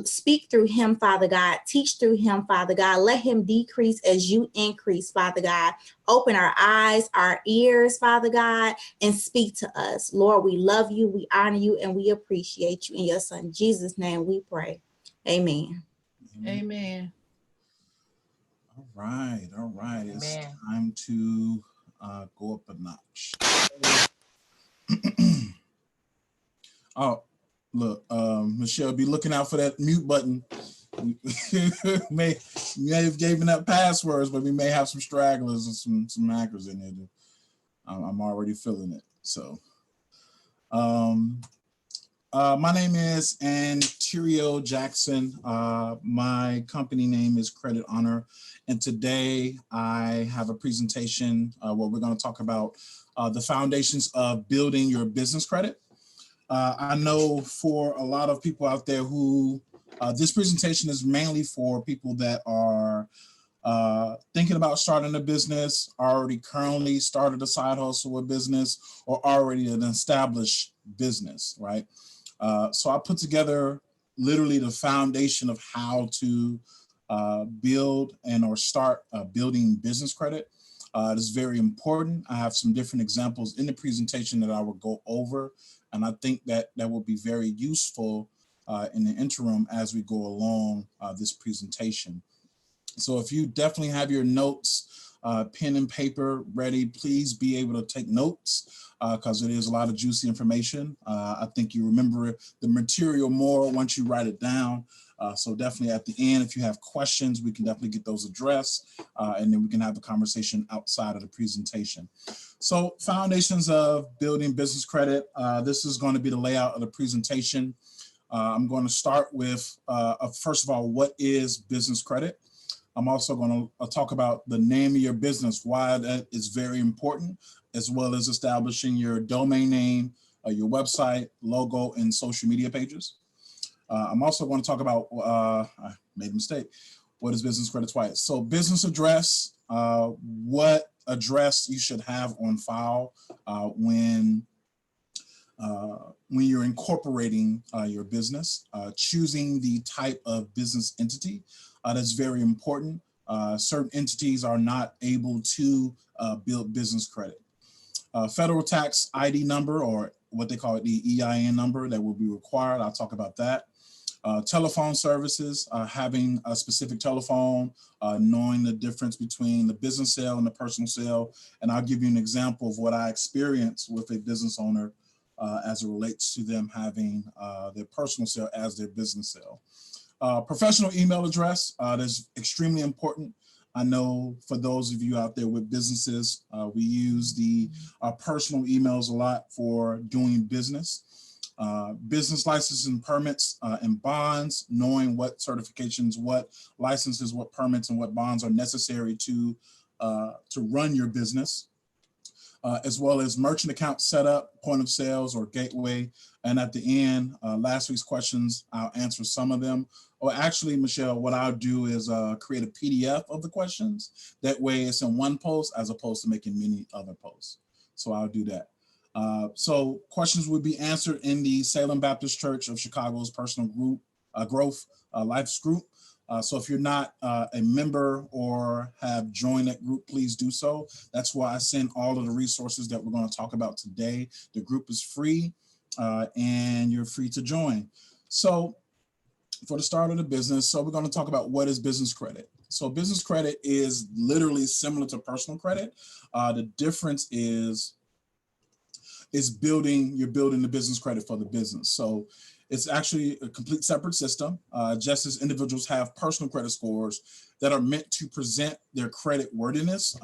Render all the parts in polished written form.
speak through him, Father God. Teach through him, Father God. Let him decrease as you increase, Father God. Open our eyes, our ears, Father God, and speak to us. Lord, we love you, we honor you, and we appreciate you. In your son, Jesus' name we pray. Amen. Amen. All right. Amen. It's time to go up a notch. Oh, look, Michelle, be looking out for that mute button. We may have given up passwords, but we may have some stragglers and some hackers in there. I'm already feeling it. So, my name is Anterio Jackson. My company name is Credit Honor, and today I have a presentation where we're going to talk about the foundations of building your business credit. I know for a lot of people out there who this presentation is mainly for people that are thinking about starting a business, already currently started a side hustle or business, or already an established business, right? So I put together literally the foundation of how to build or start building business credit. It is very important. I have some different examples in the presentation that I will go over, and I think that will be very useful in the interim as we go along this presentation. So if you definitely have your notes, pen and paper ready, please be able to take notes because it is a lot of juicy information. I think you remember the material more once you write it down. So definitely at the end, if you have questions, we can definitely get those addressed and then we can have a conversation outside of the presentation. So foundations of building business credit. This is going to be the layout of the presentation. I'm going to start with, first of all, what is business credit? I'm also going to talk about the name of your business, why that is very important, as well as establishing your domain name, your website, logo, and social media pages. I'm also going to talk about, I made a mistake, what is business credit twice? So business address, what address you should have on file when you're incorporating your business, choosing the type of business entity. That's very important. Certain entities are not able to build business credit. Federal tax ID number, or what they call it, the EIN number, that will be required. I'll talk about that. Telephone services, having a specific telephone, knowing the difference between the business cell and the personal cell. And I'll give you an example of what I experienced with a business owner as it relates to them having their personal cell as their business cell. Professional email address, that's extremely important. I know for those of you out there with businesses, we use the personal emails a lot for doing business. Business licenses and permits and bonds, knowing what certifications, what licenses, what permits, and what bonds are necessary to run your business. As well as merchant account setup, point of sales, or gateway. And at the end, last week's questions, I'll answer some of them. Or actually, Michelle, what I'll do is create a PDF of the questions. That way it's in one post as opposed to making many other posts. So I'll do that. So questions will be answered in the Salem Baptist Church of Chicago's personal group, growth life group. So if you're not a member or have joined that group, please do so. That's why I send all of the resources that we're going to talk about today. The group is free and you're free to join. So for the start of the business, so we're going to talk about what is business credit. So business credit is literally similar to personal credit. The difference is you're building the business credit for the business. So it's actually a complete separate system, just as individuals have personal credit scores that are meant to present their credit worthiness.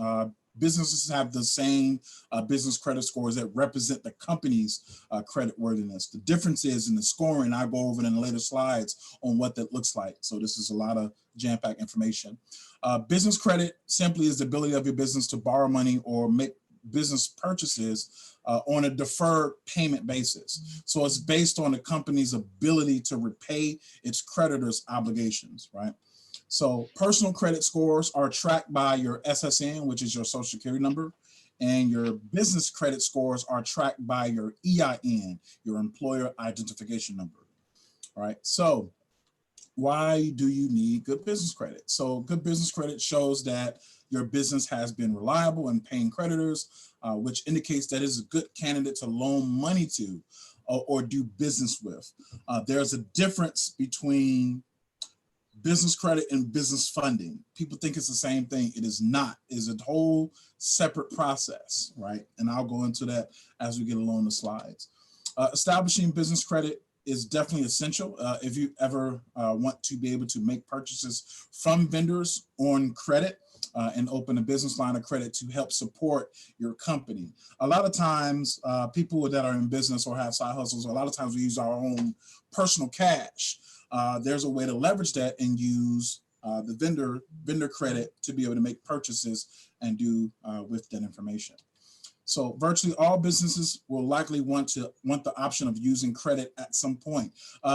Businesses have the same business credit scores that represent the company's credit worthiness. The difference is in the scoring. I'll go over it in the later slides on what that looks like. So this is a lot of jam-packed information. Business credit simply is the ability of your business to borrow money or make business purchases on a deferred payment basis. So it's based on the company's ability to repay its creditors' obligations, right? So personal credit scores are tracked by your SSN, which is your social security number, and your business credit scores are tracked by your EIN, your employer identification number, all right? So why do you need good business credit? So good business credit shows that your business has been reliable in paying creditors, which indicates that it's a good candidate to loan money to or do business with. There's a difference between business credit and business funding. People think it's the same thing. It is not. It is a whole separate process, right? And I'll go into that as we get along the slides. Establishing business credit is definitely essential if you ever want to be able to make purchases from vendors on credit and open a business line of credit to help support your company. A lot of times, people that are in business or have side hustles, a lot of times we use our own personal cash. There's a way to leverage that and use the vendor credit to be able to make purchases and do with that information. So virtually all businesses will likely want the option of using credit at some point.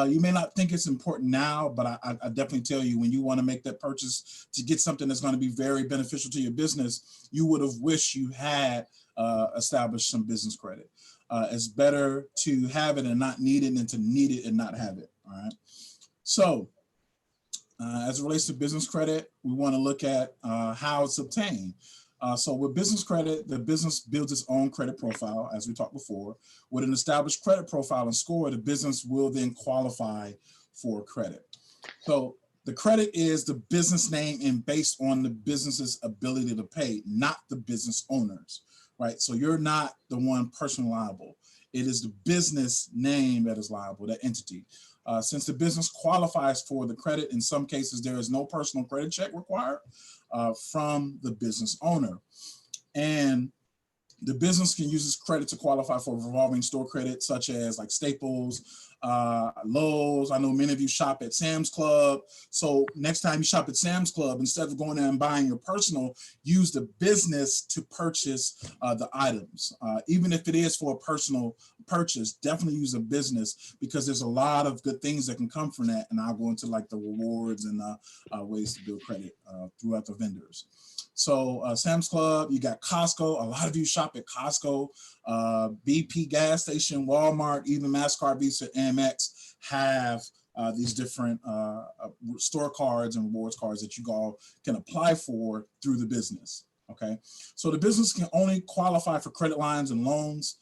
You may not think it's important now, but I definitely tell you, when you want to make that purchase to get something that's going to be very beneficial to your business, you would have wished you had established some business credit. It's better to have it and not need it than to need it and not have it. All right. So as it relates to business credit, we want to look at how it's obtained. So with business credit, the business builds its own credit profile, as we talked before. With an established credit profile and score, the business will then qualify for credit. So the credit is the business name and based on the business's ability to pay, not the business owners, right? So you're not the one personally liable. It is the business name that is liable, that entity. Since the business qualifies for the credit, in some cases, there is no personal credit check required from the business owner. And the business can use this credit to qualify for revolving store credit, such as like Staples, Lowe's. I know many of you shop at Sam's Club. So next time you shop at Sam's Club, instead of going there and buying your personal, use the business to purchase the items. Even if it is for a personal purchase, definitely use a business, because there's a lot of good things that can come from that. And I'll go into like the rewards and ways to build credit throughout the vendors. So Sam's Club, you got Costco. A lot of you shop at Costco, BP gas station, Walmart, even MasterCard, Visa, Amex have these different store cards and rewards cards that you all can apply for through the business. Okay, so the business can only qualify for credit lines and loans,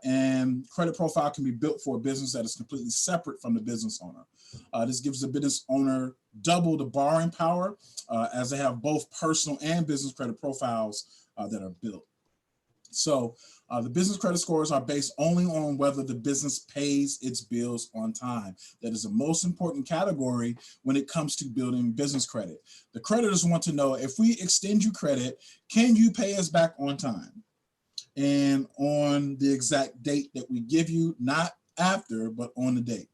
and credit profile can be built for a business that is completely separate from the business owner. This gives the business owner double the borrowing power, as they have both personal and business credit profiles that are built. So the business credit scores are based only on whether the business pays its bills on time. That is the most important category when it comes to building business credit. The creditors want to know, if we extend you credit, can you pay us back on time and on the exact date that we give you, not after, but on the date.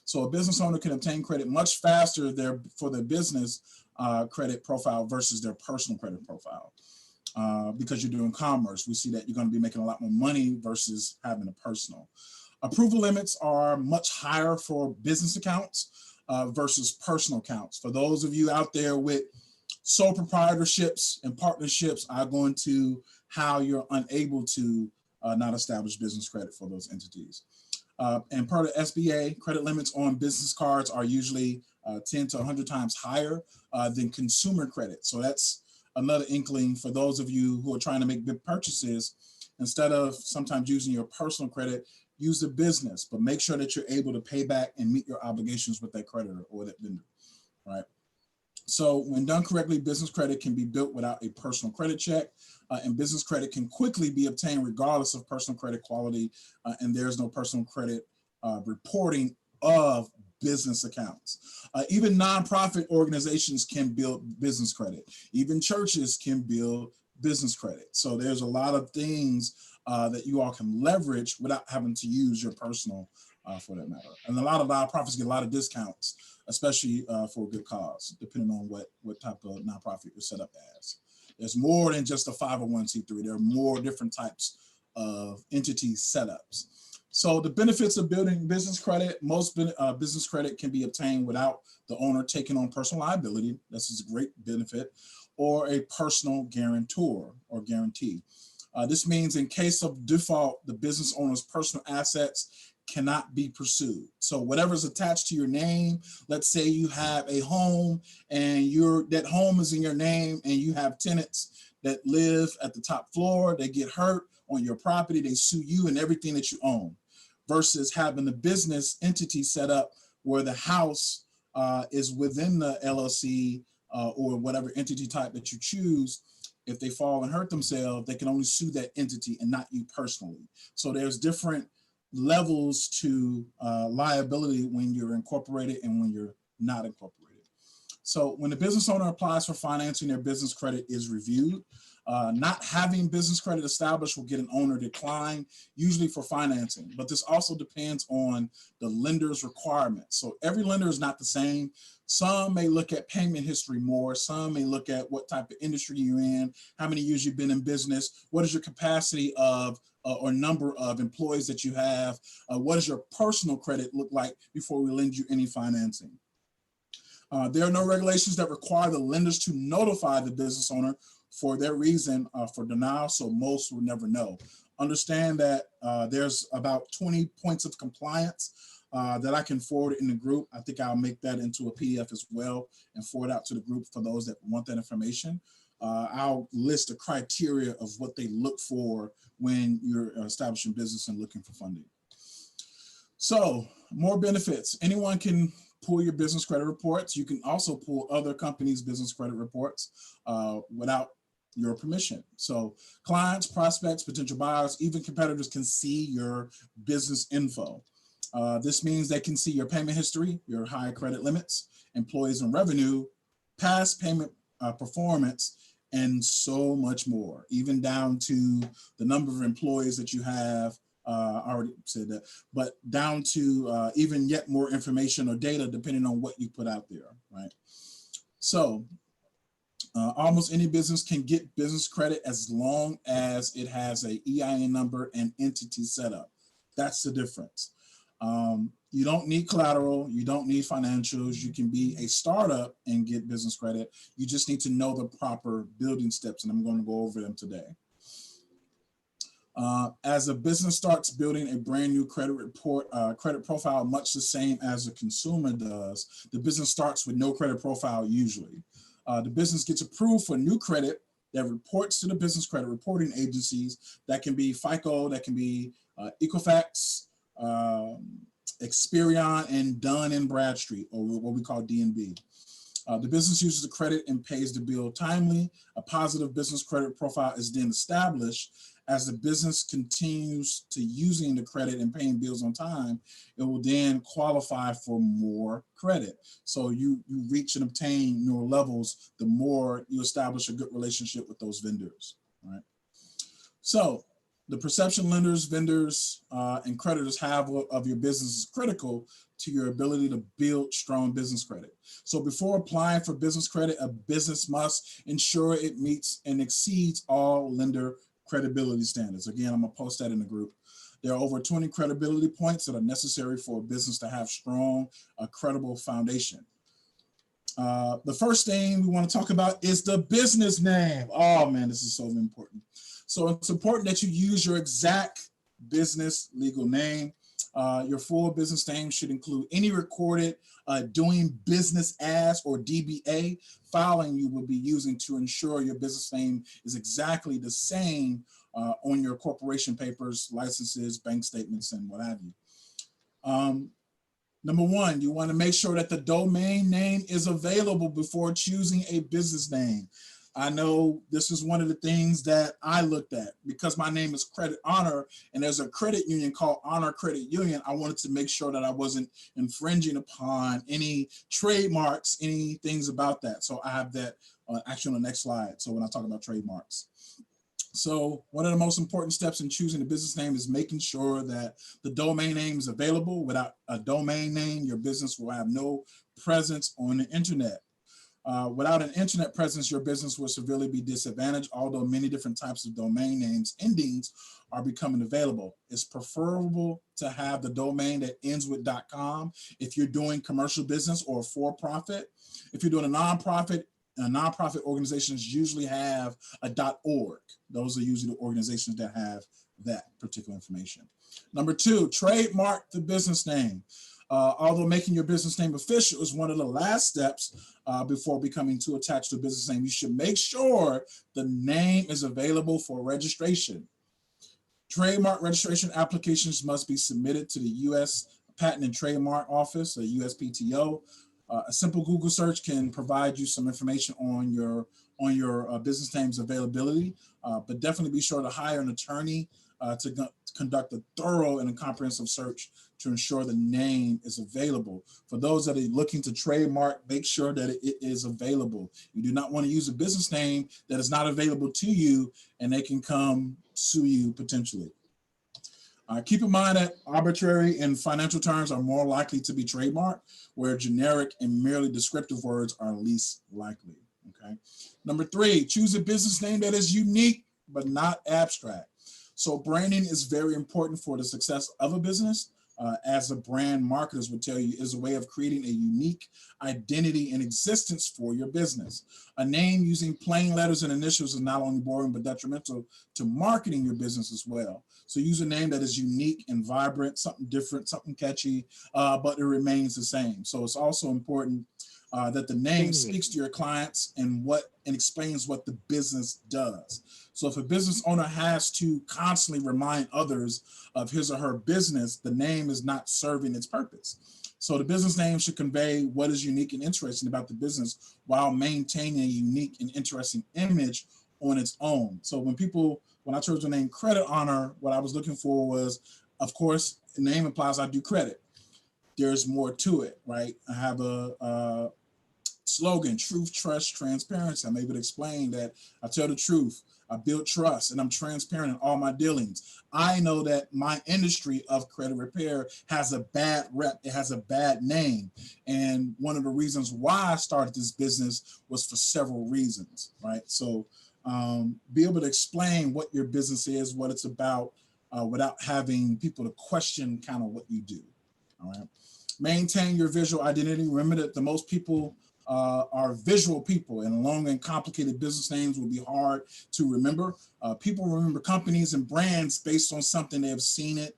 So a business owner can obtain credit much faster for their business credit profile versus their personal credit profile. Because you're doing commerce, we see that you're going to be making a lot more money versus having a personal. Approval limits are much higher for business accounts versus personal accounts. For those of you out there with sole proprietorships and partnerships, I go into how you're unable to not establish business credit for those entities. And per the SBA, credit limits on business cards are usually 10 to 100 times higher than consumer credit. So that's another inkling for those of you who are trying to make big purchases. Instead of sometimes using your personal credit, use the business, but make sure that you're able to pay back and meet your obligations with that creditor or that vendor, right? So when done correctly, business credit can be built without a personal credit check, and business credit can quickly be obtained regardless of personal credit quality, and there's no personal credit reporting of business accounts. Even nonprofit organizations can build business credit. Even churches can build business credit. So there's a lot of things that you all can leverage without having to use your personal for that matter. And a lot of nonprofits get a lot of discounts, especially for a good cause, depending on what type of nonprofit you're set up as. There's more than just a 501c3. There are more different types of entity setups. So the benefits of building business credit, most business credit can be obtained without the owner taking on personal liability. This is a great benefit, or a personal guarantor or guarantee. This means in case of default, the business owner's personal assets cannot be pursued. So whatever's attached to your name, let's say you have a home and that home is in your name and you have tenants that live at the top floor, they get hurt on your property, they sue you and everything that you own, versus having the business entity set up where the house is within the LLC or whatever entity type that you choose. If they fall and hurt themselves, they can only sue that entity and not you personally. So there's different levels to liability when you're incorporated and when you're not incorporated. So when the business owner applies for financing, their business credit is reviewed. Not having business credit established will get an owner decline, usually for financing, but this also depends on the lender's requirements. So every lender is not the same. Some may look at payment history more. Some may look at what type of industry you're in, how many years you've been in business, what is your capacity of or number of employees that you have, what does your personal credit look like before we lend you any financing. There are no regulations that require the lenders to notify the business owner for their reason for denial, so most will never know. Understand that there's about 20 points of compliance that I can forward in the group. I think I'll make that into a PDF as well and forward out to the group for those that want that information. I'll list the criteria of what they look for when you're establishing business and looking for funding. So more benefits. Anyone can pull your business credit reports. You can also pull other companies' business credit reports without your permission. So clients, prospects, potential buyers, even competitors can see your business info. This means they can see your payment history, your high credit limits, employees and revenue, past payment performance, and so much more, even down to the number of employees that you have. I already said that, but down to even yet more information or data depending on what you put out there, right? So almost any business can get business credit as long as it has a EIN number and entity setup. That's the difference. You don't need collateral. You don't need financials. You can be a startup and get business credit. You just need to know the proper building steps, and I'm going to go over them today. As a business starts building a brand new credit profile, much the same as a consumer does, the business starts with no credit profile usually. The business gets approved for new credit that reports to the business credit reporting agencies. That can be FICO, that can be Equifax, Experian, and Dun & Bradstreet, or what we call DNB. The business uses the credit and pays the bill timely. A positive business credit profile is then established. As the business continues to using the credit and paying bills on time, it will then qualify for more credit. So you reach and obtain newer levels, the more you establish a good relationship with those vendors, right? So the perception lenders, vendors, and creditors have of your business is critical to your ability to build strong business credit. So before applying for business credit, a business must ensure it meets and exceeds all lender credibility standards. Again, I'm gonna post that in the group. There are over 20 credibility points that are necessary for a business to have strong, credible foundation. The first thing we want to talk about is the business name. Oh man, this is so important. So it's important that you use your exact business legal name. Your full business name should include any recorded doing business as or DBA filing you will be using to ensure your business name is exactly the same on your corporation papers, licenses, bank statements, and what have you. Number one, you want to make sure that the domain name is available before choosing a business name. I know this is one of the things that I looked at because my name is Credit Honor and there's a credit union called Honor Credit Union. I wanted to make sure that I wasn't infringing upon any trademarks, any things about that. So I have that actually on the next slide. So when I talk about trademarks. So one of the most important steps in choosing a business name is making sure that the domain name is available. Without a domain name, your business will have no presence on the internet. Without an internet presence, your business will severely be disadvantaged, although many different types of domain names endings are becoming available. It's preferable to have the domain that ends with .com if you're doing commercial business or for-profit. If you're doing a nonprofit organizations usually have a .org. Those are usually the organizations that have that particular information. Number 2, trademark the business name. Although making your business name official is one of the last steps before becoming too attached to a business name, you should make sure the name is available for registration. Trademark registration applications must be submitted to the U.S. Patent and Trademark Office, the USPTO. A simple Google search can provide you some information on your business name's availability, but definitely be sure to hire an attorney to conduct a thorough and a comprehensive search to ensure the name is available. For those that are looking to trademark, make sure that it is available. You do not want to use a business name that is not available to you, and they can come sue you potentially. Keep in mind that arbitrary and financial terms are more likely to be trademarked, where generic and merely descriptive words are least likely. Okay. Number 3, choose a business name that is unique but not abstract. So branding is very important for the success of a business. As a brand marketers would tell you, is a way of creating a unique identity and existence for your business. A name using plain letters and initials is not only boring, but detrimental to marketing your business as well. So use a name that is unique and vibrant, something different, something catchy, but it remains the same. So it's also important that the name speaks to your clients and explains what the business does. So if a business owner has to constantly remind others of his or her business, the name is not serving its purpose. So the business name should convey what is unique and interesting about the business while maintaining a unique and interesting image on its own. So when I chose the name Credit Honor, what I was looking for was, of course, the name implies I do credit. There's more to it, right? I have a slogan, truth, trust, transparency. I'm able to explain that I tell the truth, I build trust, and I'm transparent in all my dealings. I know that my industry of credit repair has a bad rep. It has a bad name. And one of the reasons why I started this business was for several reasons, right? So be able to explain what your business is, what it's about, without having people to question kind of what you do, all right? Maintain your visual identity. Remember that the most people are visual people, and long and complicated business names will be hard to remember. People remember companies and brands based on something they have seen it,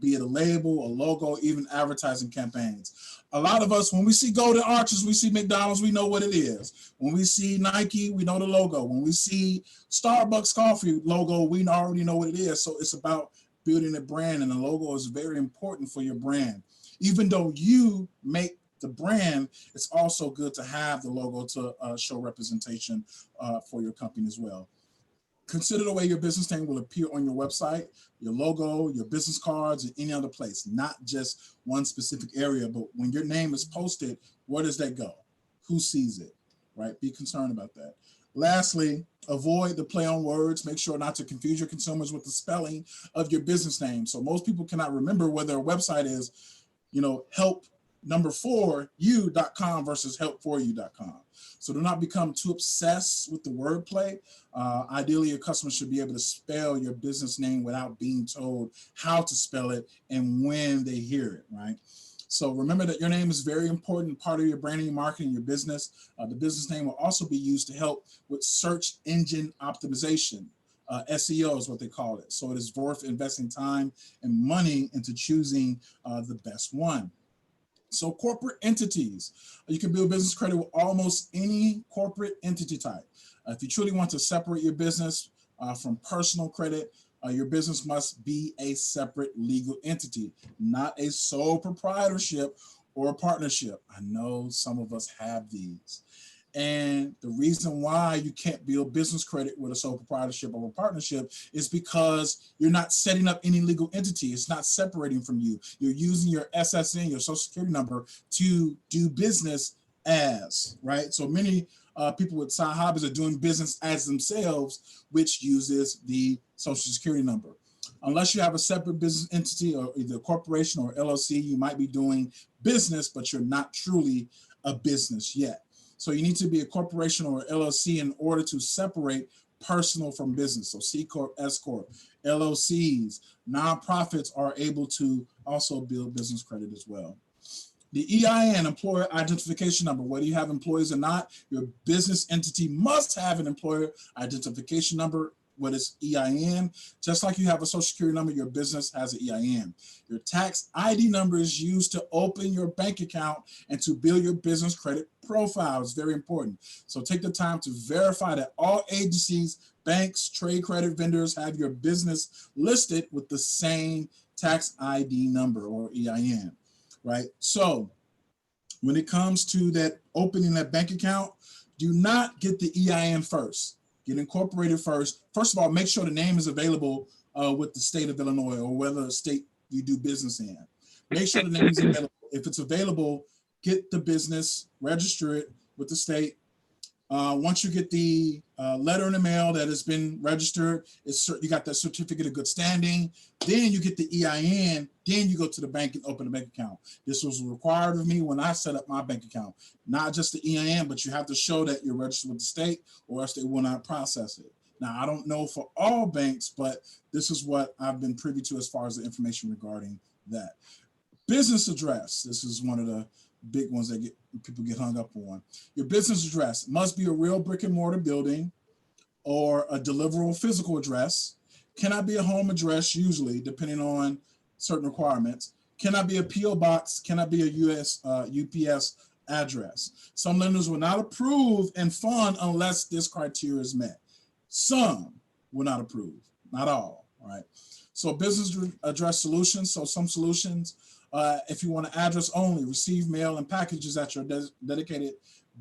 be it a label, a logo, even advertising campaigns. A lot of us, when we see Golden Arches, we see McDonald's, we know what it is. When we see Nike, we know the logo. When we see Starbucks coffee logo, we already know what it is. So it's about building a brand, and the logo is very important for your brand. Even though you make the brand, it's also good to have the logo to show representation for your company as well. Consider the way your business name will appear on your website, your logo, your business cards, and any other place, not just one specific area, but when your name is posted, where does that go? Who sees it, right? Be concerned about that. Lastly, avoid the play on words. Make sure not to confuse your consumers with the spelling of your business name. So most people cannot remember where their website is, help4you.com versus help4you.com. So do not become too obsessed with the wordplay. Ideally, your customers should be able to spell your business name without being told how to spell it and when they hear it, right? So remember that your name is a very important part of your branding, marketing, your business. The business name will also be used to help with search engine optimization. SEO is what they call it. So it is worth investing time and money into choosing the best one. So corporate entities, you can build business credit with almost any corporate entity type. If you truly want to separate your business from personal credit, your business must be a separate legal entity, not a sole proprietorship or a partnership. I know some of us have these. And the reason why you can't build business credit with a sole proprietorship or a partnership is because you're not setting up any legal entity. It's not separating from you. You're using your SSN, your social security number, to do business as, right? So many people with side hobbies are doing business as themselves, which uses the social security number. Unless you have a separate business entity or either a corporation or LLC, you might be doing business, but you're not truly a business yet. So you need to be a corporation or LLC in order to separate personal from business. So C Corp, S Corp, LLCs, nonprofits are able to also build business credit as well. The EIN, employer identification number, whether you have employees or not, your business entity must have an employer identification number what is EIN. Just like you have a social security number, your business has an EIN. Your tax ID number is used to open your bank account and to build your business credit profile. It's very important. So take the time to verify that all agencies, banks, trade credit vendors have your business listed with the same tax ID number or EIN, right? So when it comes to that opening that bank account, do not get the EIN first. Get incorporated first. First of all, make sure the name is available with the state of Illinois or whether state you do business in. Make sure the name is available. If it's available, get the business, register it with the state. Once you get the letter in the mail that has been registered, you got that certificate of good standing, then you get the EIN, then you go to the bank and open a bank account. This was required of me when I set up my bank account. Not just the EIN, but you have to show that you're registered with the state or else they will not process it. Now, I don't know for all banks, but this is what I've been privy to as far as the information regarding that. Business address. This is one of the big ones that people get hung up on. Your business address must be a real brick and mortar building or a deliverable physical address. Cannot be a home address, usually, depending on certain requirements. Cannot be a P.O. box, cannot be a UPS address. Some lenders will not approve and fund unless this criteria is met. Some will not approve, not all, right? So business address solutions. So some solutions, if you want an address only, receive mail and packages at your dedicated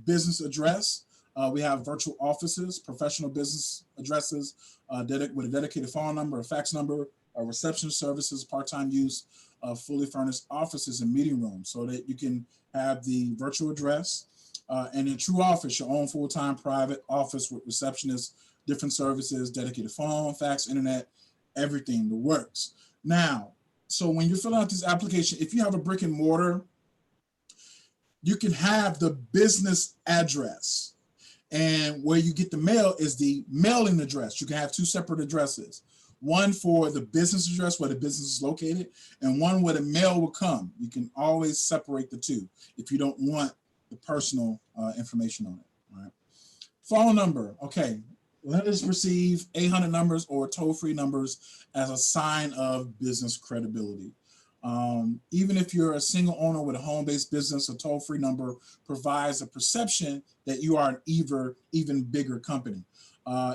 business address. We have virtual offices, professional business addresses with a dedicated phone number, a fax number, reception services, part-time use, fully furnished offices and meeting rooms so that you can have the virtual address and a true office, your own full-time private office with receptionists, different services, dedicated phone, fax, internet, everything, the works. Now, so when you're filling out this application, if you have a brick and mortar, you can have the business address. And where you get the mail is the mailing address. You can have two separate addresses. One for the business address where the business is located and one where the mail will come. You can always separate the two if you don't want the personal information on it. All right. Phone number. Okay. Lenders receive 800 numbers or toll-free numbers as a sign of business credibility. Even if you're a single owner with a home-based business, a toll-free number provides a perception that you are an even bigger company.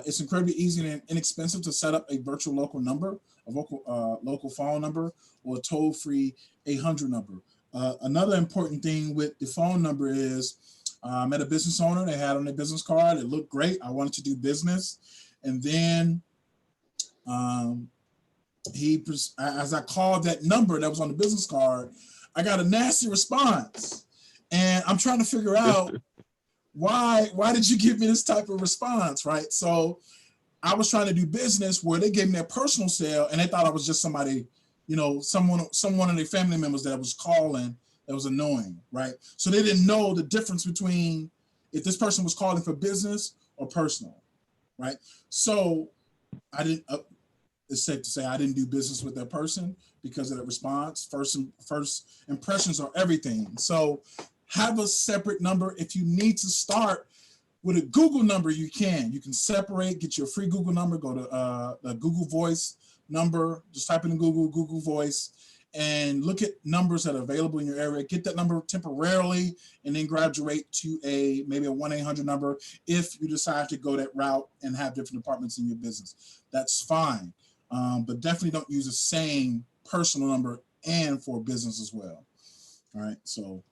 It's incredibly easy and inexpensive to set up a virtual local number, a local phone number, or a toll-free 800 number. Another important thing with the phone number is I met a business owner. They had on their business card. It looked great. I wanted to do business. And then as I called that number that was on the business card, I got a nasty response. And I'm trying to figure out why did you give me this type of response, right? So I was trying to do business where they gave me a personal sale and they thought I was just somebody, someone of their family members that was calling that was annoying, right? So they didn't know the difference between if this person was calling for business or personal, right? So I didn't, it's safe to say I didn't do business with that person because of that response. First impressions are everything. So have a separate number. If you need to start with a Google number, you can separate, get your free Google number, go to the Google Voice number, just type in Google Voice, and look at numbers that are available in your area. Get that number temporarily and then graduate to maybe a 1-800 number if you decide to go that route and have different departments in your business. That's fine, but definitely don't use the same personal number and for business as well. All right, so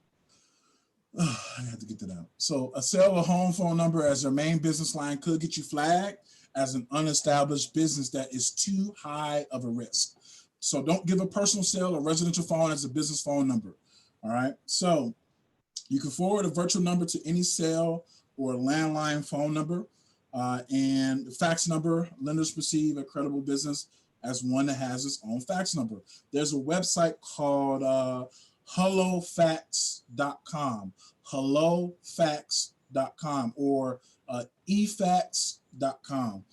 I have to get that out. So a cell or home phone number as your main business line could get you flagged as an unestablished business that is too high of a risk. So don't give a personal cell or residential phone as a business phone number. All right. So you can forward a virtual number to any cell or landline phone number. And the fax number, lenders perceive a credible business as one that has its own fax number. There's a website called hellofax.com, hellofax.com, or efax.com,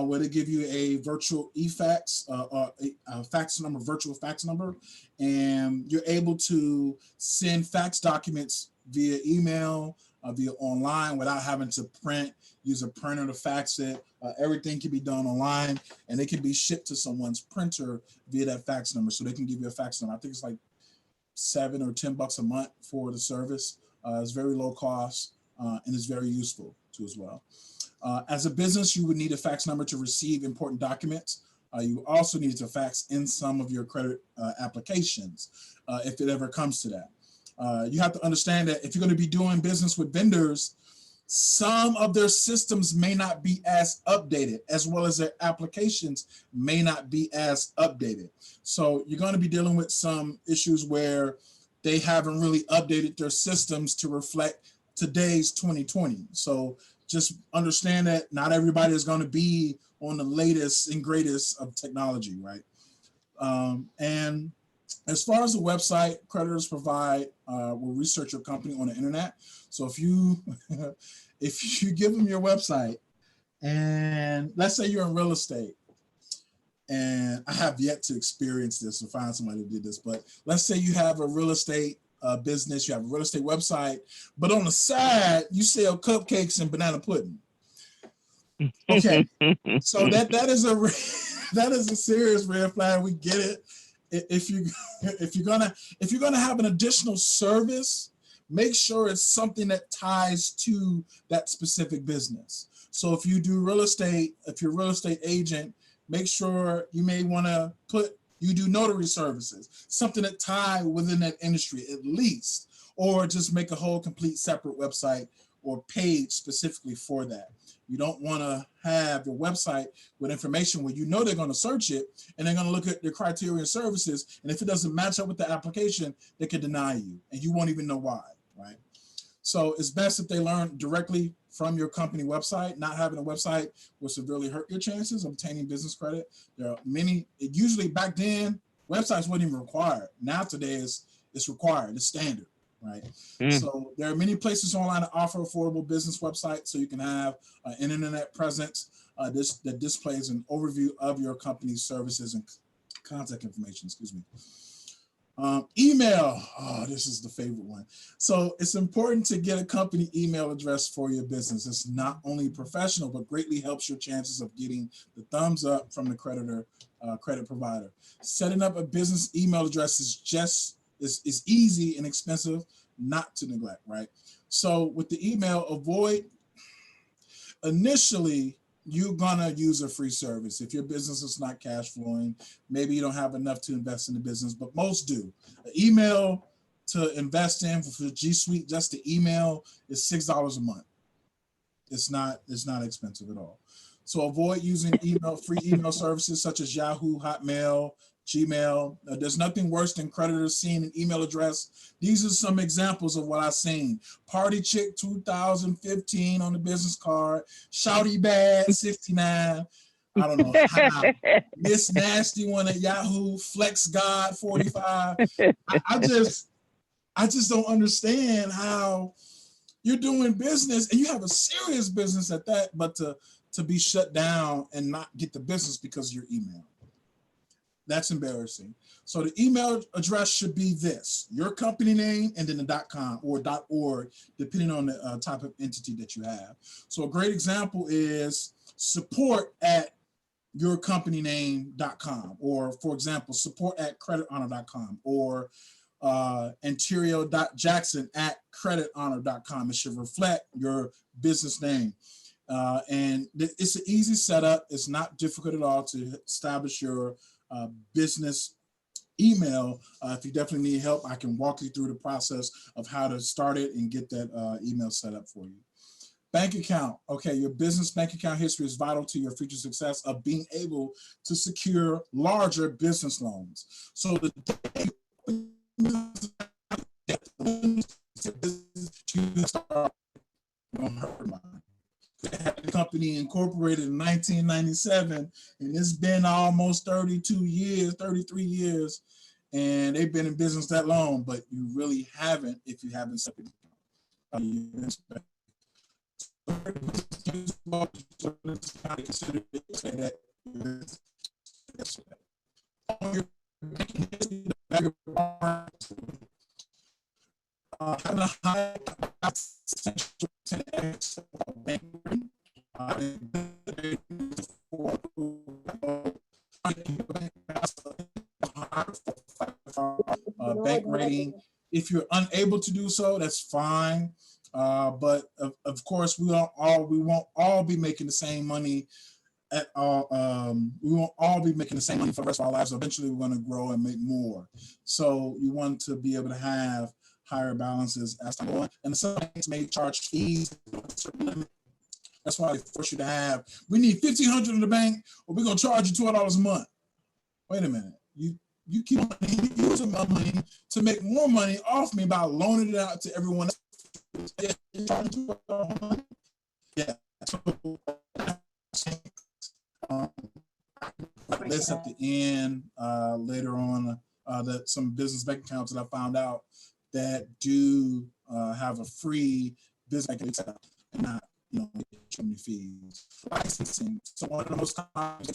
where they give you a virtual efax, a fax number, virtual fax number, and you're able to send fax documents via email, via online without having to print, use a printer to fax it. Everything can be done online, and it can be shipped to someone's printer via that fax number. So they can give you a fax number. I think it's like $7 or $10 a month for the service. It's very low cost, and it's very useful too as well. As a business, you would need a fax number to receive important documents. You also need to fax in some of your credit applications if it ever comes to that. You have to understand that if you're going to be doing business with vendors, some of their systems may not be as updated, as well as their applications may not be as updated. So you're going to be dealing with some issues where they haven't really updated their systems to reflect today's 2020. So just understand that not everybody is going to be on the latest and greatest of technology, right? And as far as the website, creditors provide will research your company on the internet. So if you if you give them your website, and let's say you're in real estate, and I have yet to experience this or find somebody who did this, but let's say you have a real estate business, you have a real estate website, but on the side you sell cupcakes and banana pudding. Okay, so that is a that is a serious red flag. We get it. If you're gonna have an additional service, make sure it's something that ties to that specific business. So if you do real estate, if you're a real estate agent, make sure you may want to you do notary services, something that tie within that industry at least, or just make a whole complete separate website or page specifically for that. You don't want to have your website with information where you know they're going to search it and they're going to look at the criteria and services. And if it doesn't match up with the application, they can deny you and you won't even know why, right? So it's best if they learn directly from your company website. Not having a website will severely hurt your chances of obtaining business credit. There are many, usually back then, websites weren't even required. Now today it's required, it's standard. Right. So there are many places online that offer affordable business websites so you can have an internet presence that displays an overview of your company's services and contact information, excuse me. Email, this is the favorite one. So it's important to get a company email address for your business. It's not only professional, but greatly helps your chances of getting the thumbs up from the credit provider. Setting up a business email address is easy and expensive, not to neglect, right? So with the email, initially, you're gonna use a free service. If your business is not cash flowing, maybe you don't have enough to invest in the business, but most do. An email to invest in for G Suite, just the email is $6 a month. It's not expensive at all. So avoid using free email services such as Yahoo, Hotmail, Gmail. There's nothing worse than creditors seeing an email address. These are some examples of what I've seen. Party Chick 2015 on the business card. Shouty Bad 69. I don't know how. Miss Nasty one at Yahoo. Flex God 45. I just don't understand how you're doing business and you have a serious business at that, but to be shut down and not get the business because of your email. That's embarrassing. So the email address should be this, your company name and then the .com or .org, depending on the type of entity that you have. So a great example is support@yourcompanyname.com, or for example, support@credithonor.com, or Anterio.Jackson@credithonor.com. It should reflect your business name. And it's an easy setup. It's not difficult at all to establish your business email. If you definitely need help, I can walk you through the process of how to start it and get that email set up for you. Bank account. Okay, your business bank account history is vital to your future success of being able to secure larger business loans. So the day the company incorporated in 1997, and it's been almost 32 years, 33 years, and they've been in business that long, but you really haven't if you haven't set it Having a high essential to access banking. Bank rating. If you're unable to do so, that's fine. But of course, we won't all be making the same money at all. We won't all be making the same money for the rest of our lives. Eventually, we're going to grow and make more. So you want to be able to have higher balances as time goes on. And some banks may charge fees. That's why they force you to have. We need $1,500 in the bank, or we're going to charge you $12 a month. Wait a minute. You keep on using my money to make more money off me by loaning it out to everyone else. Yeah. This at the end later on that some business bank accounts that I found out that do have a free business bank account and not too many fees. Licensing. So one of the most common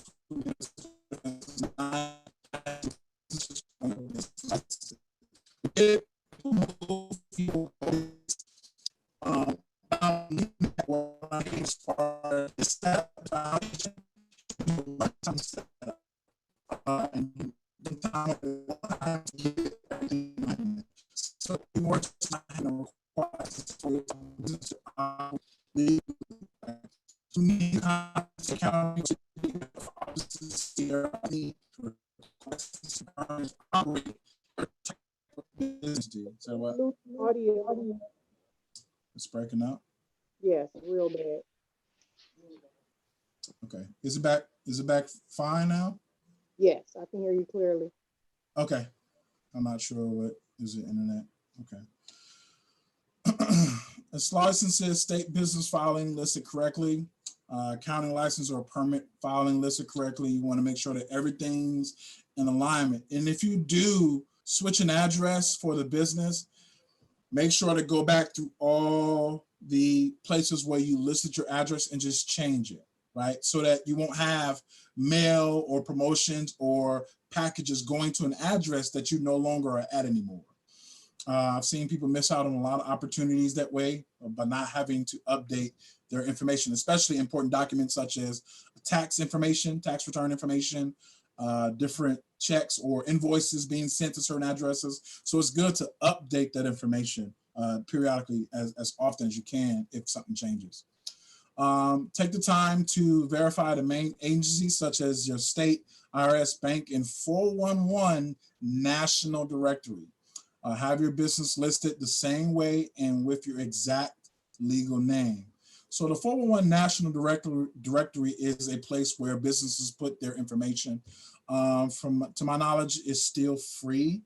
So what? Audio. It's breaking up. Yes, real bad. Okay. Is it back? Is it back fine now? Yes, I can hear you clearly. Okay. I'm not sure what is the internet. Okay. As licenses, state business filing listed correctly, county license or permit filing listed correctly. You want to make sure that everything's in alignment. And if you do switch an address for the business, make sure to go back through all the places where you listed your address and just change it, right? So that you won't have mail or promotions or packages going to an address that you no longer are at anymore. I've seen people miss out on a lot of opportunities that way by not having to update their information, especially important documents such as tax information, tax return information, different checks or invoices being sent to certain addresses. So it's good to update that information periodically as often as you can if something changes. Take the time to verify the main agencies such as your state, IRS, bank, and 411 national directory. Have your business listed the same way and with your exact legal name. So the 411 National Directory is a place where businesses put their information. To my knowledge, is still free,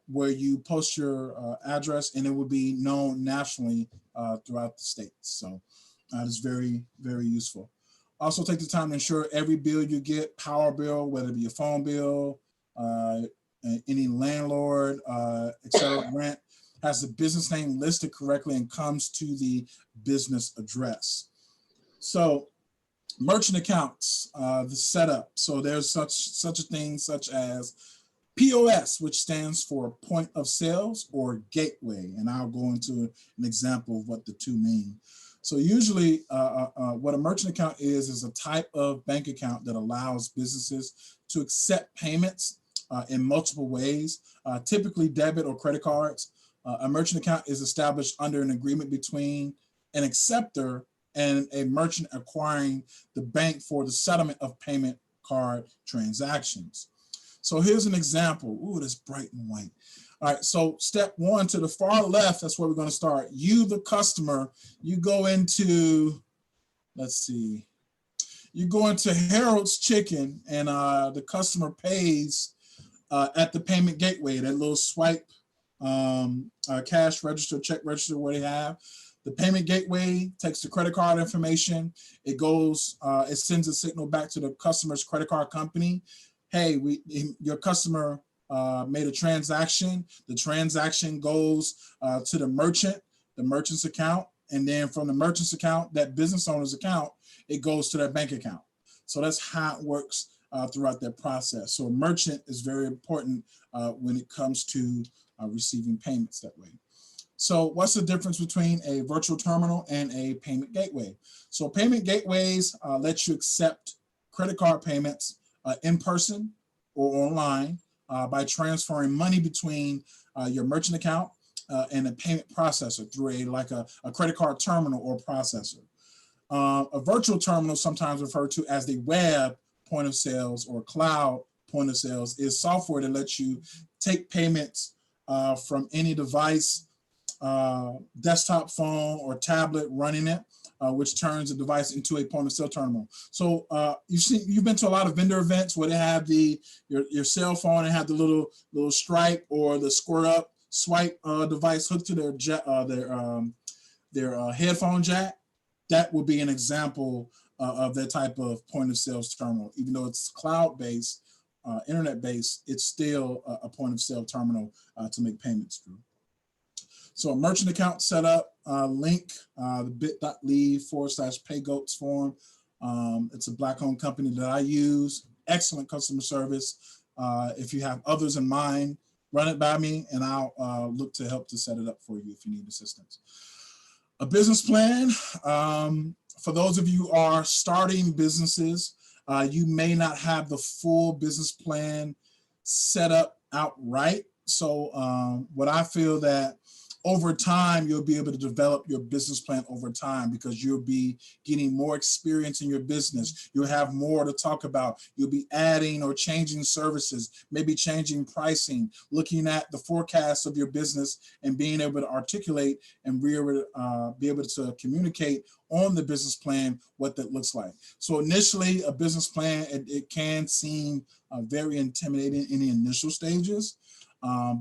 where you post your address and it will be known nationally throughout the states. So that is very, very useful. Also take the time to ensure every bill you get, power bill, whether it be a phone bill, any landlord, etc., rent, has the business name listed correctly and comes to the business address. So merchant accounts, the setup. So there's such a thing such as POS, which stands for point of sales, or gateway. And I'll go into an example of what the two mean. So usually what a merchant account is a type of bank account that allows businesses to accept payments in multiple ways, typically debit or credit cards. A merchant account is established under an agreement between an acceptor and a merchant acquiring the bank for the settlement of payment card transactions. So here's an example. Ooh, that's bright and white. All right, so step one, to the far left, that's where we're going to start. You, the customer, you go into, let's see, you go into Harold's Chicken, and the customer pays at the payment gateway, that little swipe cash register, check register where they have. The payment gateway takes the credit card information. It goes, it sends a signal back to the customer's credit card company. Hey, your customer made a transaction. The transaction goes to the merchant's account. And then from the merchant's account, that business owner's account, it goes to their bank account. So that's how it works throughout that process. So a merchant is very important when it comes to receiving payments that way. So what's the difference between a virtual terminal and a payment gateway? So payment gateways let you accept credit card payments in person or online by transferring money between your merchant account and a payment processor through a credit card terminal or processor. A virtual terminal, sometimes referred to as the web point of sales or cloud point of sales, is software that lets you take payments from any device, desktop phone or tablet running it, which turns the device into a point of sale terminal. So you've been to a lot of vendor events where they have your cell phone and have the little stripe or the swipe device hooked to their headphone jack. That would be an example of that type of point of sales terminal. Even though it's cloud-based, internet-based, it's still a point of sale terminal to make payments through. So a merchant account setup, link, the bit.ly/paygoats form. It's a Black-owned company that I use. Excellent customer service. If you have others in mind, run it by me and I'll look to help to set it up for you if you need assistance. A business plan. For those of you who are starting businesses, you may not have the full business plan set up outright. So what I feel that over time, you'll be able to develop your business plan over time because you'll be getting more experience in your business. You'll have more to talk about. You'll be adding or changing services, maybe changing pricing, looking at the forecast of your business and being able to articulate and be able to communicate on the business plan what that looks like. So initially, a business plan, it can seem very intimidating in the initial stages.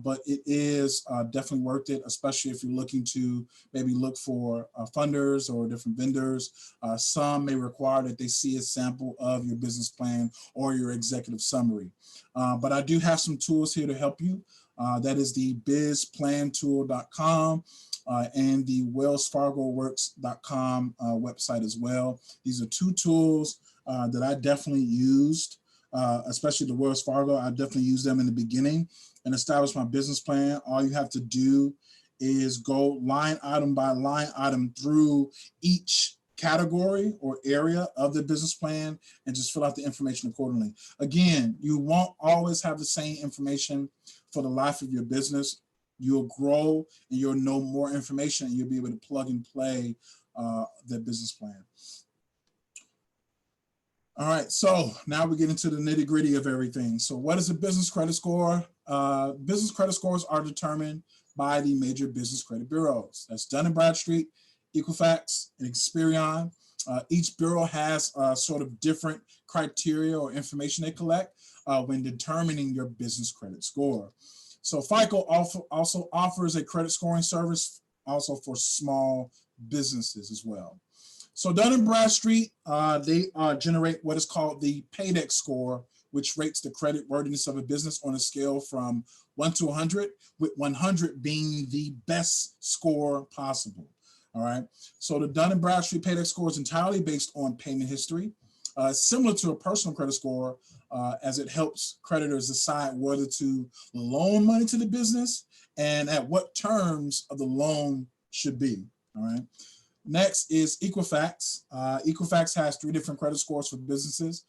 But it is definitely worth it, especially if you're looking to maybe look for funders or different vendors. Some may require that they see a sample of your business plan or your executive summary. But I do have some tools here to help you. That is the bizplantool.com and the wellsfargoworks.com website as well. These are two tools that I definitely used, especially the Wells Fargo. I definitely used them in the beginning and establish my business plan. All you have to do is go line item by line item through each category or area of the business plan and just fill out the information accordingly. Again, you won't always have the same information for the life of your business. You'll grow and you'll know more information and you'll be able to plug and play the business plan. All right, so now we get into the nitty gritty of everything. So what is a business credit score? Business credit scores are determined by the major business credit bureaus. That's Dun & Bradstreet, Equifax, and Experian. Each bureau has sort of different criteria or information they collect when determining your business credit score. So FICO also offers a credit scoring service also for small businesses as well. So Dun & Bradstreet, they generate what is called the PAYDEX score, which rates the credit worthiness of a business on a scale from 1 to 100, with 100 being the best score possible. All right. So the Dun & Bradstreet PAYDEX score is entirely based on payment history, similar to a personal credit score, as it helps creditors decide whether to loan money to the business and at what terms of the loan should be. All right. Next is Equifax. Equifax has 3 different credit scores for businesses.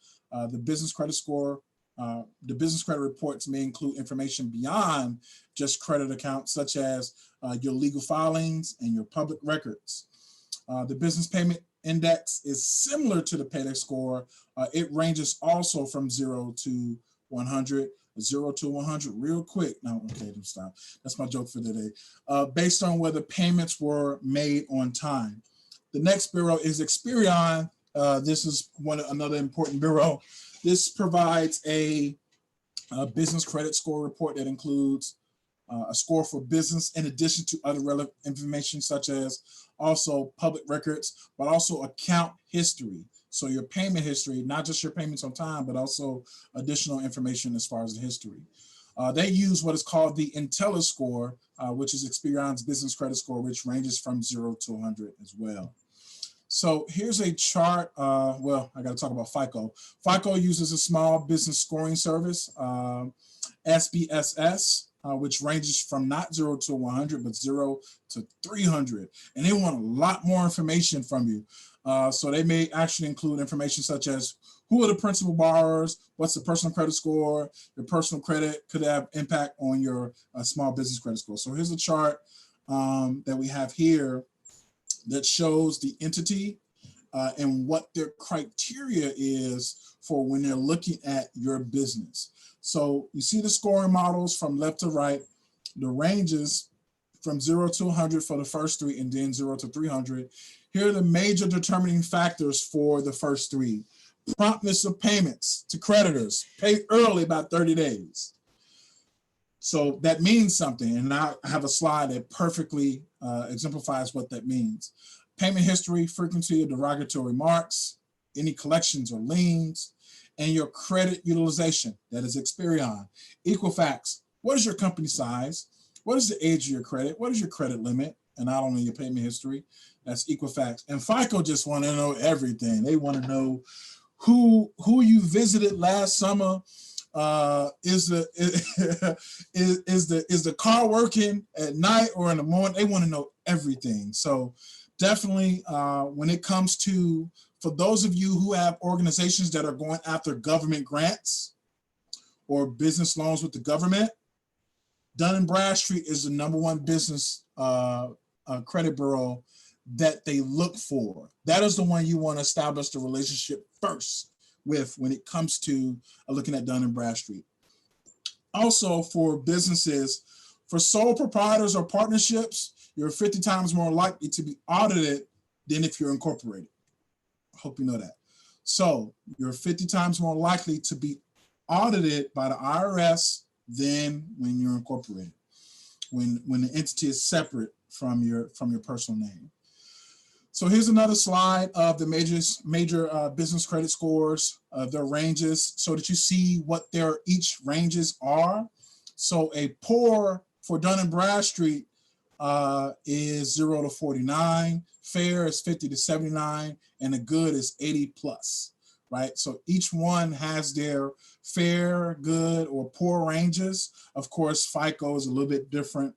The business credit score, the business credit reports may include information beyond just credit accounts, such as your legal filings and your public records. The business payment index is similar to the PAYDEX score. It ranges also from 0 to 100. 0 to 100 real quick. No, okay, don't stop. That's my joke for today. Based on whether payments were made on time. The next bureau is Experian. This is another important bureau. This provides a business credit score report that includes a score for business in addition to other relevant information such as also public records, but also account history. So your payment history, not just your payments on time, but also additional information as far as the history. They use what is called the IntelliScore, which is Experian's business credit score, which ranges from 0 to 100 as well. So here's a chart. Well, I got to talk about FICO. FICO uses a small business scoring service, SBSS. which ranges from not 0 to 100, but 0 to 300. And they want a lot more information from you. So they may actually include information such as who are the principal borrowers, what's the personal credit score, your personal credit could have impact on your small business credit score. So here's a chart that we have here that shows the entity and what their criteria is for when they're looking at your business. So you see the scoring models from left to right, the ranges from 0 to 100 for the first three, and then 0 to 300. Here are the major determining factors for the first three. Promptness of payments to creditors, pay early by 30 days. So that means something, and I have a slide that perfectly exemplifies what that means. Payment history, frequency of derogatory marks, any collections or liens, and your credit utilization, that is Experian. Equifax, what is your company size? What is the age of your credit? What is your credit limit? And not only your payment history, that's Equifax. And FICO just want to know everything. They want to know who you visited last summer. Is the car working at night or in the morning? They want to know everything. So definitely when it comes to, for those of you who have organizations that are going after government grants or business loans with the government, Dun & Bradstreet is the #1 business credit bureau that they look for. That is the one you want to establish the relationship first with when it comes to looking at Dun & Bradstreet. Also for businesses, for sole proprietors or partnerships, you're 50 times more likely to be audited than if you're incorporated. I hope you know that. So you're 50 times more likely to be audited by the IRS than when you're incorporated, when the entity is separate from your personal name. So here's another slide of the major business credit scores, their ranges, so that you see what their each ranges are. So a poor for Dun & Bradstreet is 0 to 49, fair is 50 to 79, and a good is 80 plus, right? So each one has their fair, good, or poor ranges. Of course, FICO is a little bit different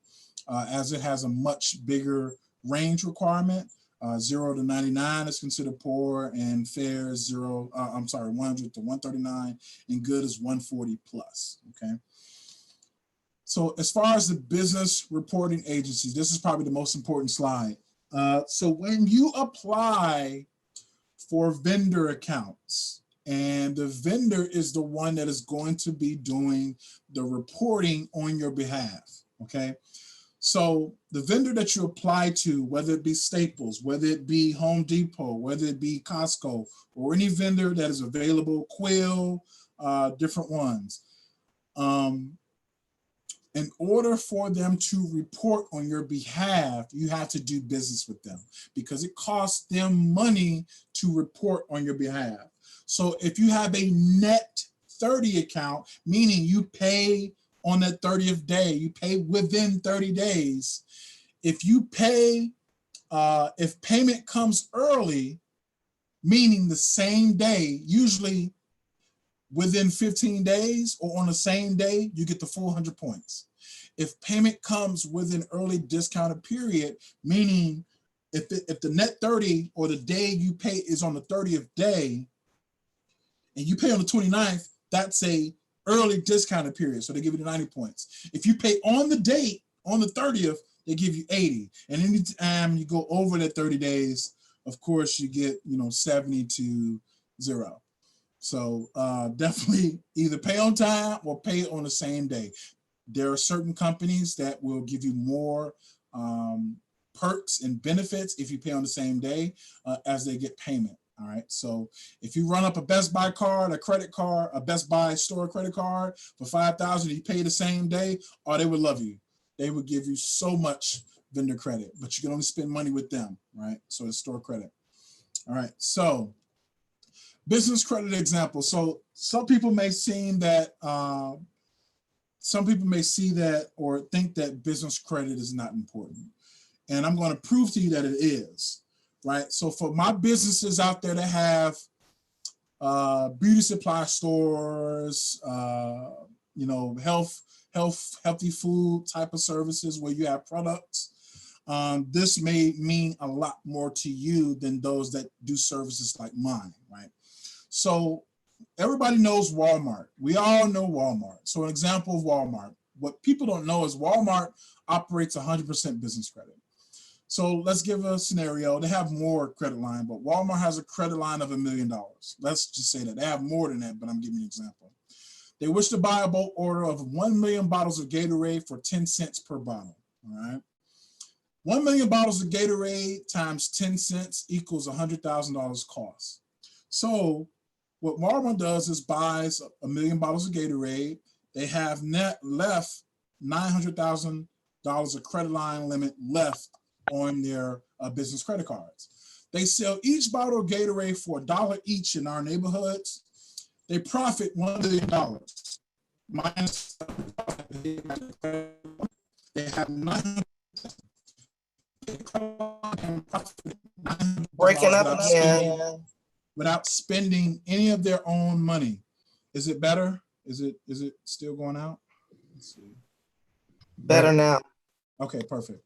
as it has a much bigger range requirement. 0 to 99 is considered poor, and fair is 100 to 139, and good is 140 plus, okay? So as far as the business reporting agencies, this is probably the most important slide. So when you apply for vendor accounts, and the vendor is the one that is going to be doing the reporting on your behalf, okay? So the vendor that you apply to, whether it be Staples, whether it be Home Depot, whether it be Costco, or any vendor that is available, Quill, different ones, in order for them to report on your behalf, you have to do business with them because it costs them money to report on your behalf. So if you have a net 30 account, meaning you pay on that 30th day, you pay within 30 days. If you pay, if payment comes early, meaning the same day, usually within 15 days or on the same day, you get the full 100 points. If payment comes with an early discounted period, meaning if the net 30 or the day you pay is on the 30th day and you pay on the 29th, that's a early discounted period. So they give you the 90 points. If you pay on the date, on the 30th, they give you 80. And anytime you go over that 30 days, of course, you get 70 to 0. So definitely either pay on time or pay on the same day. There are certain companies that will give you more perks and benefits if you pay on the same day as they get payment. All right. So if you run up a Best Buy card, a credit card, a Best Buy store credit card for $5,000, you pay the same day, oh, they would love you. They would give you so much vendor credit, but you can only spend money with them, right? So it's store credit. All right. So business credit example. So some people may see that or think that business credit is not important. And I'm going to prove to you that it is, right? So for my businesses out there that have beauty supply stores, health healthy food type of services where you have products, this may mean a lot more to you than those that do services like mine, right? So everybody knows Walmart. We all know Walmart. So an example of Walmart, what people don't know is Walmart operates 100% business credit. So let's give a scenario. They have more credit line, but Walmart has a credit line of $1 million. Let's just say that. They have more than that, but I'm giving you an example. They wish to buy a bulk order of 1 million bottles of Gatorade for 10 cents per bottle, all right? 1 million bottles of Gatorade times 10 cents equals $100,000 cost. So what Walmart does is buys 1 million bottles of Gatorade. They have net left $900,000 of credit line limit left on their business credit cards. They sell each bottle of Gatorade for $1 each in our neighborhoods. They profit $1 million. Minus they have $900,000. Breaking up again. Without spending any of their own money. Is it better? Is it still going out? Let's see. Better now. Okay, perfect.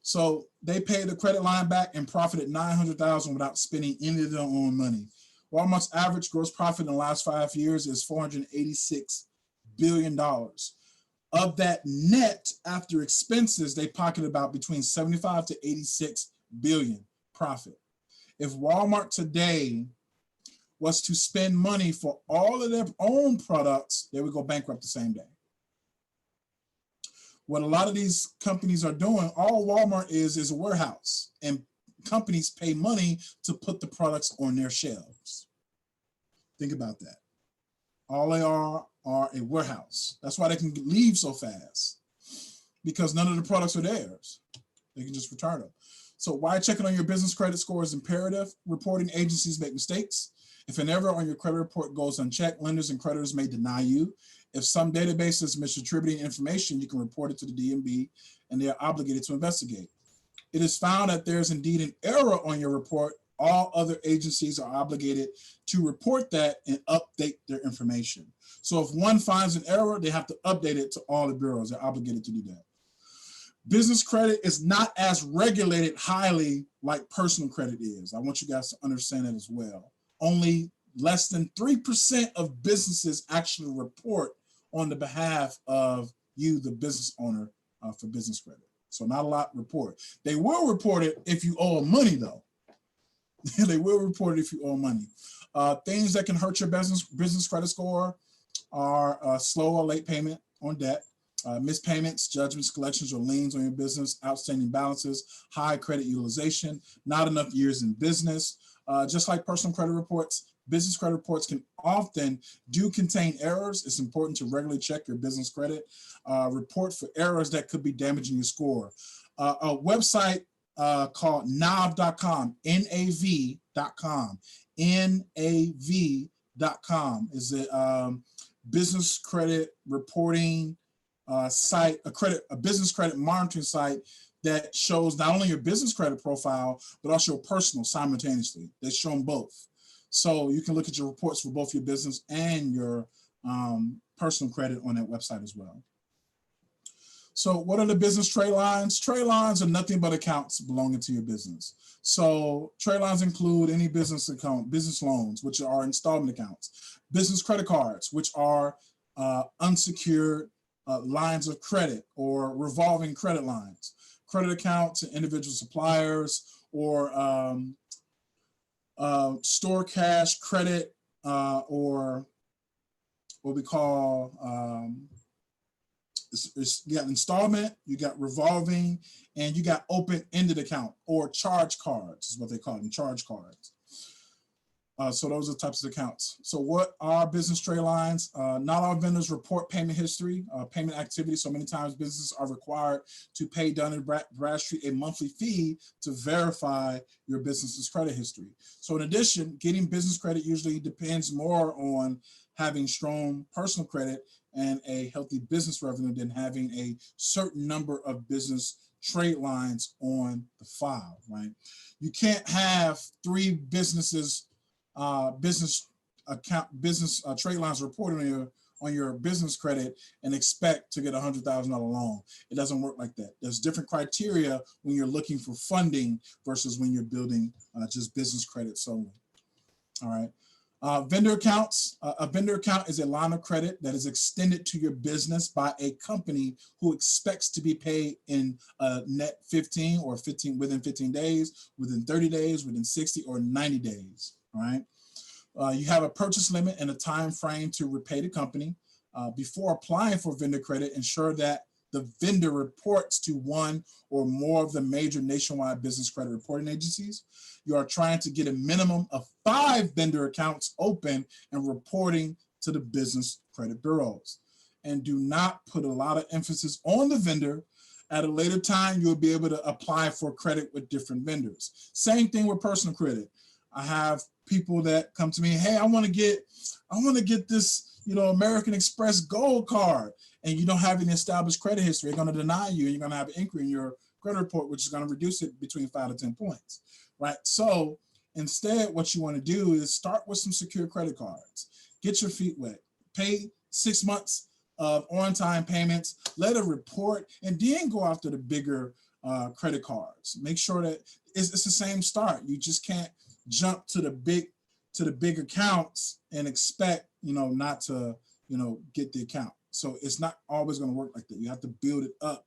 So they pay the credit line back and profited $900,000 without spending any of their own money. Walmart's average gross profit in the last 5 years is $486 billion. Of that net after expenses, they pocket about between 75 to 86 billion profit. If Walmart today was to spend money for all of their own products, they would go bankrupt the same day. What a lot of these companies are doing, all Walmart is a warehouse, and companies pay money to put the products on their shelves. Think about that. All they are a warehouse. That's why they can leave so fast, because none of the products are theirs. They can just return them. So why checking on your business credit score is imperative. Reporting agencies make mistakes. If an error on your credit report goes unchecked, lenders and creditors may deny you. If some database is misattributing information, you can report it to the DMV and they are obligated to investigate. It is found that there's indeed an error on your report. All other agencies are obligated to report that and update their information. So if one finds an error, they have to update it to all the bureaus. They're obligated to do that. Business credit is not as regulated highly like personal credit is. I want you guys to understand that as well. Only less than 3% of businesses actually report on the behalf of you, the business owner, for business credit. So not a lot report. They will report it if you owe them money, though. They will report it if you owe money. Things that can hurt your business credit score are slow or late payment on debt, missed payments, judgments, collections, or liens on your business, outstanding balances, high credit utilization, not enough years in business. Just like personal credit reports, business credit reports can often do contain errors. It's important to regularly check your business credit report for errors that could be damaging your score. A website called nav.com, NAV.com, NAV.com is a business credit reporting site, a business credit monitoring site that shows not only your business credit profile, but also your personal simultaneously. They show them both. So you can look at your reports for both your business and your personal credit on that website as well. So what are the business trade lines? Trade lines are nothing but accounts belonging to your business. So trade lines include any business account, business loans, which are installment accounts, business credit cards, which are unsecured lines of credit or revolving credit lines, credit accounts to individual suppliers, or store cash credit, or what we call, you got installment, you got revolving, and you got open-ended account, or charge cards is what they call them, charge cards. So those are the types of accounts. So what are business trade lines? Not all vendors report payment history, payment activity. So many times businesses are required to pay Dun & Bradstreet a monthly fee to verify your business's credit history. So in addition, getting business credit usually depends more on having strong personal credit and a healthy business revenue than having a certain number of business trade lines on the file, right? You can't have 3 businesses business trade lines reported on your business credit and expect to get a $100,000 loan. It doesn't work like that. There's different criteria when you're looking for funding versus when you're building just business credit solely. All right. Vendor accounts. A vendor account is a line of credit that is extended to your business by a company who expects to be paid in net 15 or 15 within 15 days, within 30 days, within 60 or 90 days. All right. You have a purchase limit and a time frame to repay the company. Before applying for vendor credit, ensure that the vendor reports to one or more of the major nationwide business credit reporting agencies. You are trying to get a minimum of 5 vendor accounts open and reporting to the business credit bureaus. And do not put a lot of emphasis on the vendor. At a later time, you'll be able to apply for credit with different vendors. Same thing with personal credit. I have people that come to me, hey, I want to get this, American Express Gold card, and you don't have any established credit history. They're going to deny you, and you're going to have an inquiry in your credit report, which is going to reduce it between 5 to 10 points, right? So instead, what you want to do is start with some secure credit cards. Get your feet wet. Pay 6 months of on-time payments. Let it report, and then go after the bigger credit cards. Make sure that it's the same start. You just can't jump to the big accounts and expect not to get the account. So it's not always going to work like that. You have to build it up.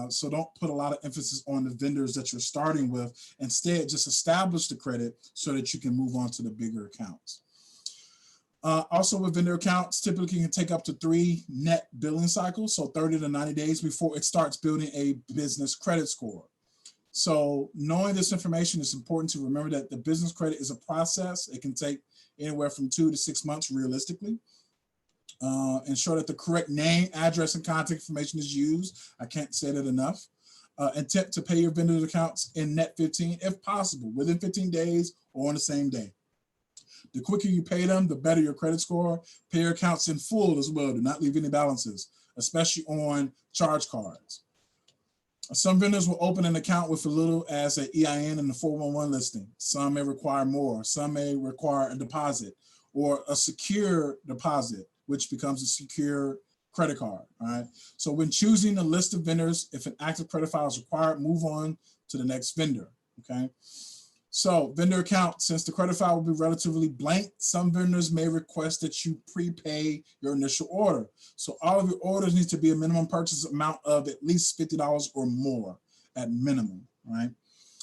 So don't put a lot of emphasis on the vendors that you're starting with. Instead, just establish the credit so that you can move on to the bigger accounts. Also with vendor accounts, typically can take up to 3 net billing cycles, so 30 to 90 days before it starts building a business credit score. So knowing this information, is important to remember that the business credit is a process. It can take anywhere from 2 to 6 months realistically. Ensure that the correct name, address, and contact information is used. I can't say that enough. Attempt to pay your vendor accounts in net 15 if possible, within 15 days or on the same day. The quicker you pay them, the better your credit score. Pay your accounts in full as well. Do not leave any balances, especially on charge cards. Some vendors will open an account with as little as an EIN and a 411 listing. Some may require more. Some may require a deposit or a secure deposit, which becomes a secure credit card. All right. So when choosing a list of vendors, if an active credit file is required, move on to the next vendor. Okay. So vendor account, since the credit file will be relatively blank, some vendors may request that you prepay your initial order. So all of your orders need to be a minimum purchase amount of at least $50 or more at minimum, right?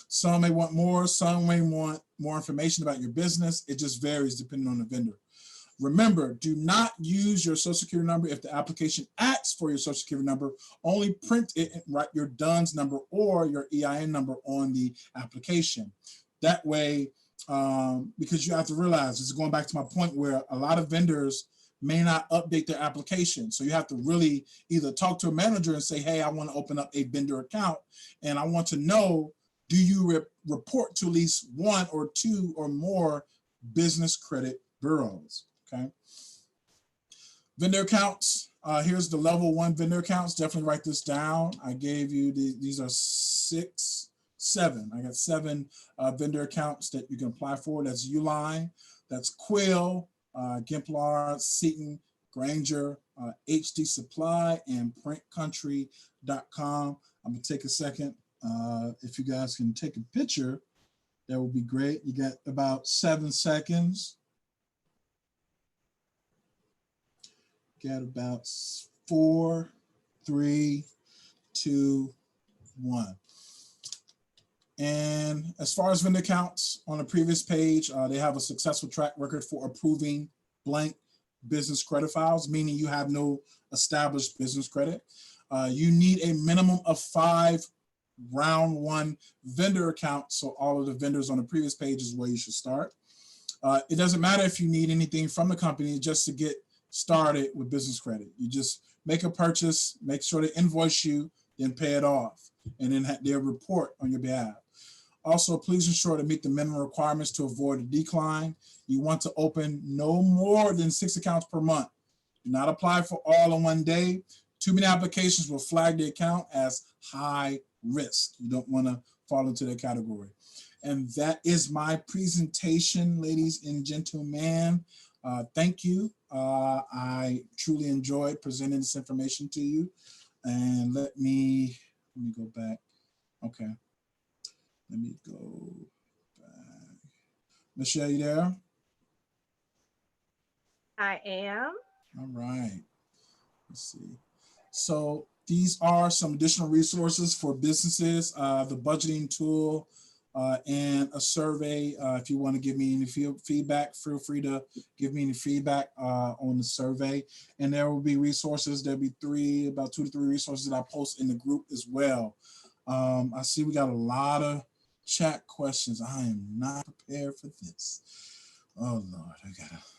Some may want more, some may want more information about your business. It just varies depending on the vendor. Remember, do not use your social security number if the application asks for your social security number. Only print it and write your DUNS number or your EIN number on the application. That way, because you have to realize, this is going back to my point where a lot of vendors may not update their application. So you have to really either talk to a manager and say, hey, I want to open up a vendor account, and I want to know, do you report to at least 1 or 2 or more business credit bureaus? Okay. Vendor accounts. Here's the level 1 vendor accounts. Definitely write this down. I gave you these are 7. I got 7 vendor accounts that you can apply for. That's Uline, that's Quill, Gimplar, Seton, Granger, HD Supply, and PrintCountry.com. I'm gonna take a second. If you guys can take a picture, that would be great. You got about 7 seconds. Got about 4, 3, 2, 1. And as far as vendor accounts, on the previous page, they have a successful track record for approving blank business credit files, meaning you have no established business credit. You need a minimum of 5 round 1 vendor accounts. So all of the vendors on the previous page is where you should start. It doesn't matter if you need anything from the company just to get started with business credit. You just make a purchase, make sure they invoice you, then pay it off, and then they'll report on your behalf. Also, please ensure to meet the minimum requirements to avoid a decline. You want to open no more than 6 accounts per month. Do not apply for all in one day. Too many applications will flag the account as high risk. You don't want to fall into that category. And that is my presentation, ladies and gentlemen. Thank you. I truly enjoyed presenting this information to you. And let me go back. Okay. Let me go back. Michelle, you there? I am. All right. Let's see. So these are some additional resources for businesses, the budgeting tool, and a survey. If you want to give me any feedback, feel free to give me any feedback on the survey. And there will be resources. There'll be about 2 to 3 resources that I post in the group as well. I see we got a lot of chat questions. I am not prepared for this. Oh Lord, I gotta